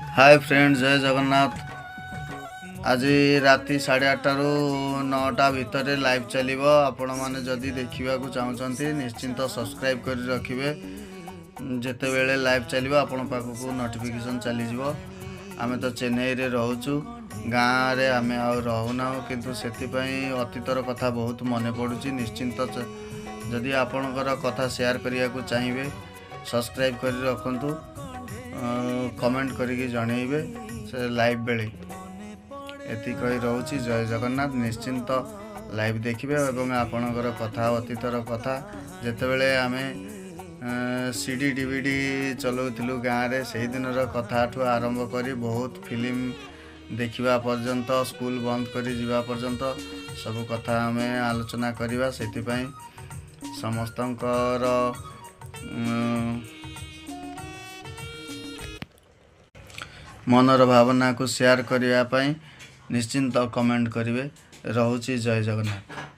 Hi friends, जय जगन्नाथ। आज राति 8:30 रु 9टा भितर लाइव चलो। आपण मैंने जदि देखा चाहते निश्चिंत सब्सक्राइब कर रखिए। जिते बेले लाइव चलो आपण पाखक नोटिफिकेशन चलीज। आम तो चेन्नई रे रोचु, गाँव रे आम आहुना, किंतु से अतीतर कथा बहुत मन पड़ुची। निश्चिंत जदि आपणकर कथा शेयर करने को चाहिए सब्सक्राइब कर रखु, कमेंट करके जनइबे से लाइव बेले। एति कही रोची। जय जगन्नाथ। निश्चिंत लाइव देखिए और आपणकर कथा अतीतर कथा जितेबले आम सीडी डीवीडी चलाऊलु गाँव में, से दिन कथा ठू आरंभ कर बहुत फिल्म देखा पर्यंत, स्कूल बंद कर जावा पर्यंत सब कथा आम आलोचना करवा। से समस्तंकर मनर भावना को शेयर करने निश्चिंत कमेंट करेंगे। रोची। जय जगन्नाथ।